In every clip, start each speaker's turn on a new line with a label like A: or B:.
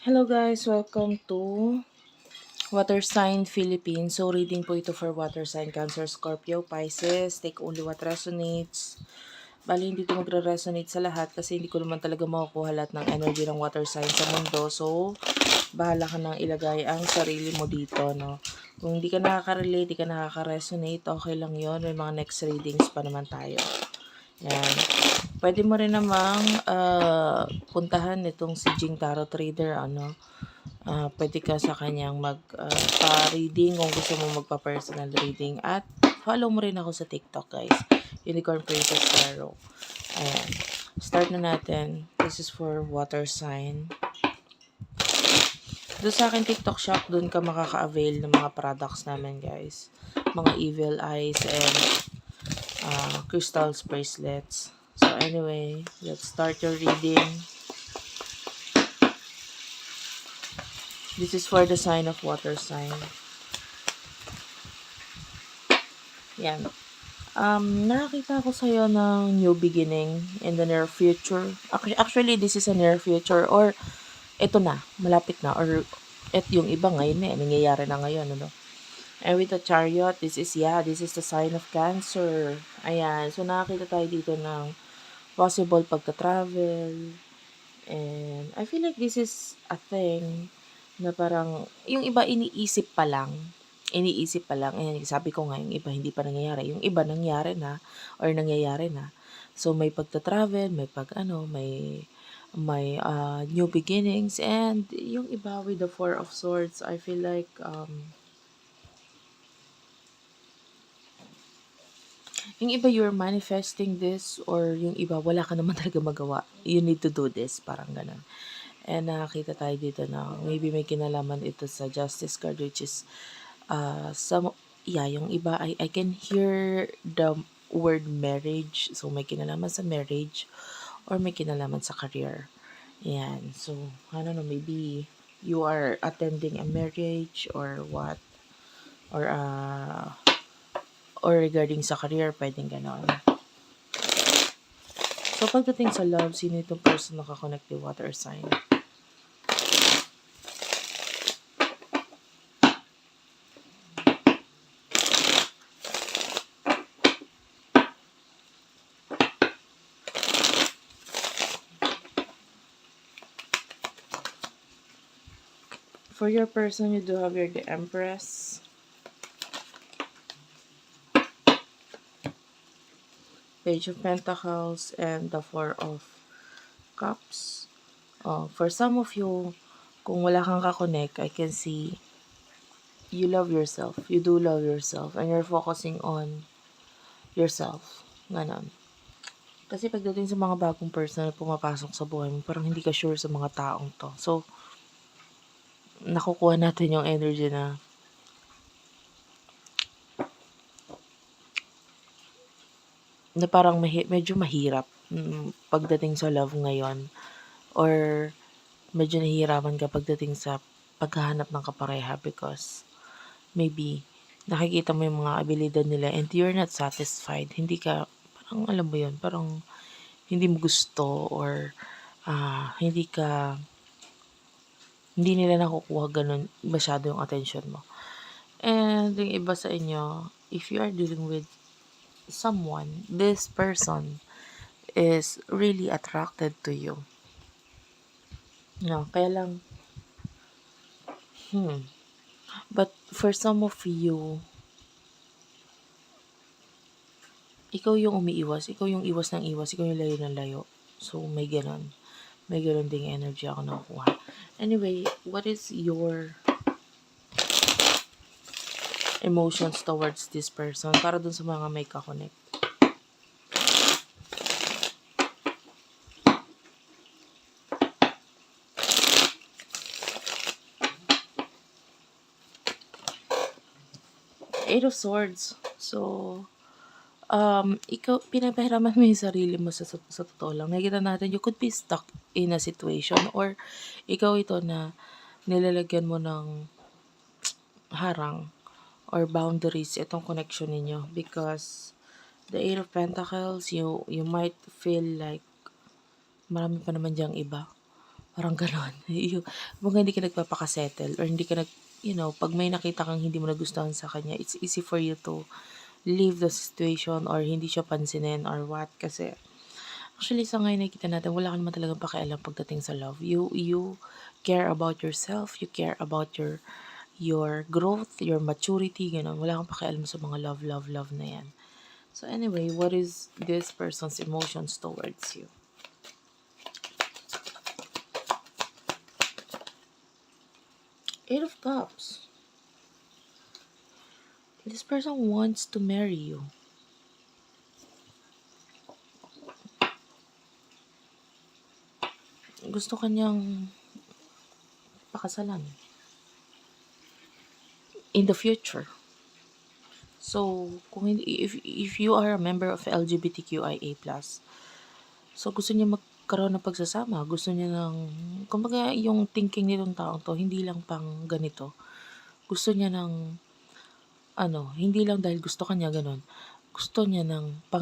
A: Hello guys, welcome to Water Sign Philippines. So reading po ito for Water Sign Cancer, Scorpio, Pisces. Take only what resonates. Bali hindi ito magre-resonate sa lahat kasi hindi ko naman talaga makukuha lahat ng energy ng water sign sa mundo. So bahala ka nang ilagay ang sarili mo dito, no? Kung hindi ka nakaka-relate, hindi ka nakaka-resonate, okay lang yon. May mga next readings pa naman tayo. Yan. Pwede mo rin namang puntahan itong si Jing Tarot Trader, ano. Pwede ka sa kanyang pa-reading kung gusto mo magpa-personal reading. At follow mo rin ako sa TikTok, guys. Unicorn Princess Tarot. Ayan. Start na natin. This is for water sign. Doon sa akin TikTok shop, doon ka makaka-avail ng mga products namin, guys. Mga evil eyes and crystals bracelets. So anyway, let's start your reading. This is for the sign of water sign. Yan. Nakakita ko sa'yo ng new beginning in the near future. Actually, this is a near future or ito na, malapit na or yung iba ngayon nangyayari na ngayon, ano? And with the chariot, this is the sign of Cancer. Ayan, so nakakita tayo dito ng possible pagta-travel. And I feel like this is a thing na parang yung iba iniisip pa lang, eh, sabi ko nga yung iba hindi pa nangyayari, yung iba nangyari na or nangyayari na. So may pagta-travel, may new beginnings, and yung iba with the Four of Swords, I feel like yung iba you're manifesting this, or yung iba wala ka naman talaga magawa. You need to do this, parang ganun. And nakakita tayo dito na maybe may kinalaman ito sa Justice card, which is yung iba I can hear the word marriage. So may kinalaman sa marriage or may kinalaman sa career. Yan. So I don't know, maybe you are attending a marriage or what, or regarding sa career, pwedeng ganon. So pagdating sa love, sino itong person na kakonect with water sign? For your person, you do have the Empress, Page of Pentacles, and the Four of Cups. For some of you, kung wala kang kakonect, I can see you love yourself. You do love yourself and you're focusing on yourself. Ganon. Kasi pagdating sa mga bagong person na pumapasok sa buhay mo, parang hindi ka sure sa mga taong to. So, nakukuha natin yung energy na parang medyo mahirap pagdating sa love ngayon, or medyo nahihirapan ka pagdating sa paghahanap ng kapareha because maybe nakikita mo yung mga abilidad nila and you're not satisfied. Hindi ka, parang alam mo yun, parang hindi mo gusto, or hindi nila nakukuha ganun masyado yung attention mo. And yung iba sa inyo, if you are dealing with someone, this person is really attracted to you. No, kaya lang, but for some of you, ikaw yung umiiwas, ikaw yung iwas ng iwas, ikaw yung layo ng layo. So, may ganon. May ganon ding energy ako nakukuha. Anyway, what is your emotions towards this person? Para dun sa mga may kakonect. Eight of Swords. So, ikaw, pinapahiraman mo yung sarili mo sa totoo lang. Nakikita natin, you could be stuck in a situation, or ikaw ito na nilalagyan mo ng harang or boundaries itong connection ninyo, because the Eight of Pentacles, you might feel like marami pa naman diyang iba. Parang gano'n. Kumbaga hindi ka nagpapaka-settle or hindi ka pag may nakita kang hindi mo nagustuhan sa kanya, it's easy for you to leave the situation or hindi siya pansinin or what. Kasi actually sa ngayon nakikita natin, wala ka naman talagang pakialam pagdating sa love. You care about yourself, you care about your growth, your maturity, gano'n. Wala kang pakialam sa mga love na yan. So anyway, what is this person's emotions towards you? Eight of Cups. This person wants to marry you. Gusto kanyang pakasalan in the future. So, kung hindi, if you are a member of LGBTQIA+, so gusto niya magkaroon ng pagsasama, gusto niya ng, kumbaga yung thinking nitong taong to, hindi lang pang ganito. Gusto niya ng, hindi lang dahil gusto kanya ganun. Gusto niya ng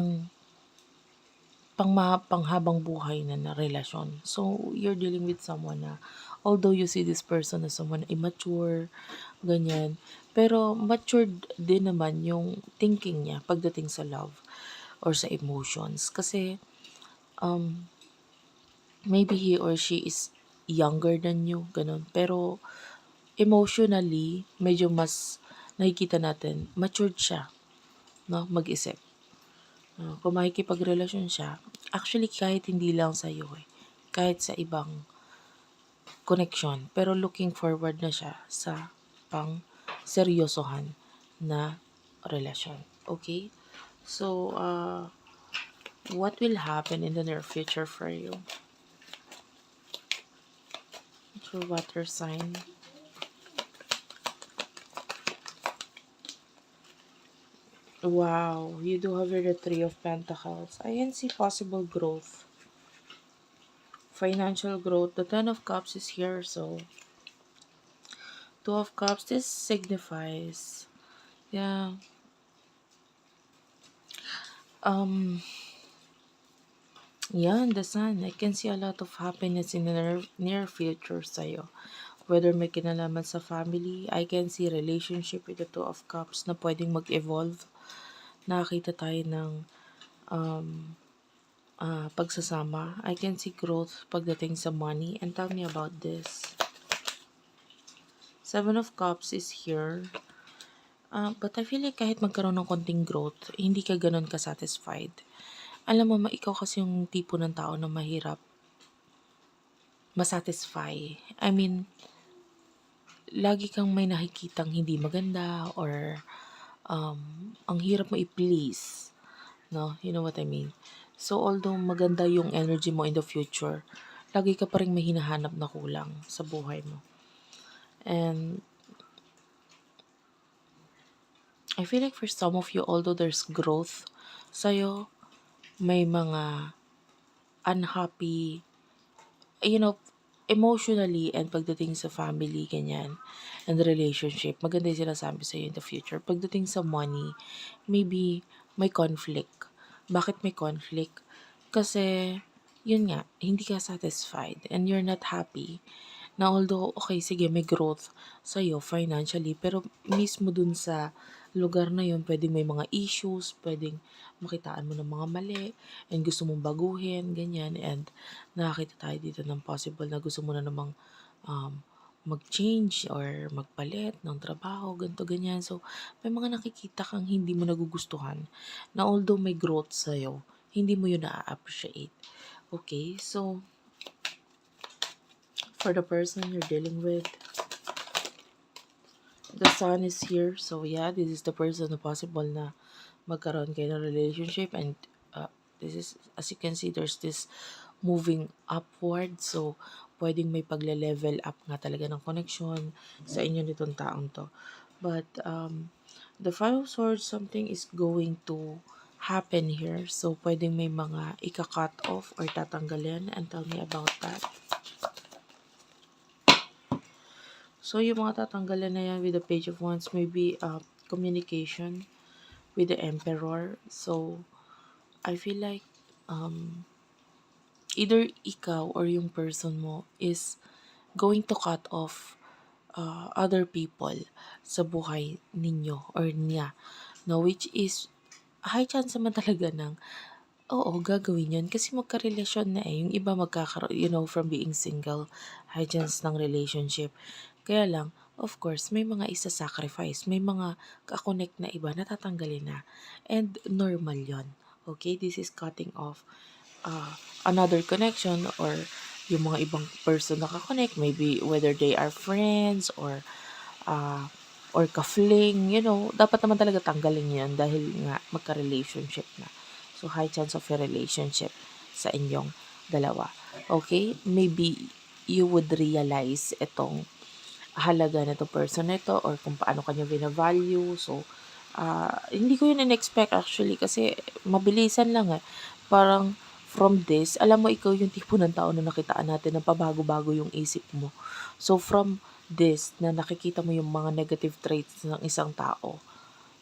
A: panghabang buhay na relasyon. So, you're dealing with someone na, although you see this person as someone immature, ganyan, pero matured din naman yung thinking niya pagdating sa love or sa emotions. Kasi, maybe he or she is younger than you, ganun. Pero, emotionally, medyo mas nakikita natin, matured siya, no, mag-isip. Kung makikipagrelasyon siya, actually kahit hindi lang sa iyo kahit sa ibang connection, pero looking forward na siya sa pang seryosohan na relasyon. Okay? So, what will happen in the near future for you? For water sign. Wow, you do have the Three of Pentacles. I can see possible growth. Financial growth. The Ten of Cups is here, so Two of Cups, this signifies, yeah, yan, the Sun. I can see a lot of happiness in the near future sa'yo. Whether may kinalaman sa family, I can see relationship with the Two of Cups na pwedeng mag-evolve. Nakakita tayo ng pagsasama. I can see growth pagdating sa money. And tell me about this. Seven of Cups is here. But I feel like kahit magkaroon ng konting growth, hindi ka ganun ka-satisfied. Alam mo, ikaw kasi yung tipo ng tao na mahirap masatisfy. I mean, lagi kang may nakikitang hindi maganda or ang hirap mo i-please. No? You know what I mean? So, although maganda yung energy mo in the future, lagi ka pa rin may hinahanap na kulang sa buhay mo. And I feel like for some of you, although there's growth sa'yo, may mga unhappy, emotionally and pagdating sa family, ganyan, and relationship, maganda yung sinasabi sa'yo in the future. Pagdating sa money, maybe may conflict. Bakit may conflict? Kasi, yun nga, hindi ka satisfied and you're not happy na although, okay, sige, may growth sa'yo financially, pero mismo dun sa lugar na yun, pwedeng may mga issues, pwedeng makitaan mo ng mga mali, and gusto mong baguhin, ganyan, and nakakita tayo dito ng possible na gusto mo na namang mag-change or magpalit ng trabaho, ganito, ganyan. So, may mga nakikita kang hindi mo nagugustuhan na although may growth sa'yo, hindi mo yun na-appreciate. Okay, so, for the person you're dealing with, the Sun is here. So yeah, this is the person na possible na magkaroon kayo ng relationship, and this is, as you can see, there's this moving upward. So pwedeng may pagle-level up nga talaga ng connection sa inyo nitong taong to. But the Five of Swords, something is going to happen here. So pwedeng may mga ika-cut off or tatanggalin, and tell me about that. So, yung mga tatanggalan na yan with the Page of Wands, maybe communication with the Emperor. So, I feel like either ikaw or yung person mo is going to cut off other people sa buhay ninyo or niya. No, which is high chance naman talaga ng oo, gagawin yun kasi magkarelasyon na eh. Yung iba magkakaroon, from being single, high chance ng relationship. Kaya lang, of course, may mga isa-sacrifice. May mga kakonect na iba na tatanggalin na. And normal yon. Okay? This is cutting off another connection or yung mga ibang person na kakonect. Maybe whether they are friends uh, or ka-fling, dapat naman talaga tanggalin yan dahil nga magka-relationship na. So, high chance of a relationship sa inyong dalawa. Okay? Maybe you would realize itong halaga na to person na ito or kung paano kanya bina-value. So, hindi ko yun in-expect actually kasi mabilisan lang eh. Parang from this, alam mo ikaw yung tipo ng tao na nakitaan natin na pabago-bago yung isip mo. So, from this, na nakikita mo yung mga negative traits ng isang tao,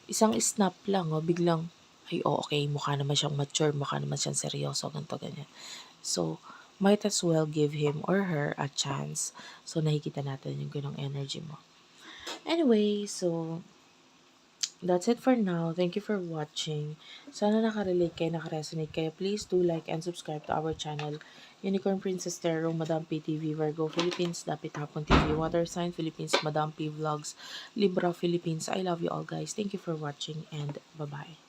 A: isang snap lang, biglang, ay, okay, mukha naman siyang mature, mukha naman siyang seryoso, ganito, ganyan. So, might as well give him or her a chance. So, nakikita natin yung ganong energy mo. Anyway, so, that's it for now. Thank you for watching. Sana nakarelate kayo, nakaresonate kayo. Please do like and subscribe to our channel. Unicorn Princess Tarot, Madam P TV, Virgo Philippines, Dapit Hapon TV, Water Sign Philippines, Madam P Vlogs, Libra Philippines. I love you all guys. Thank you for watching and bye-bye.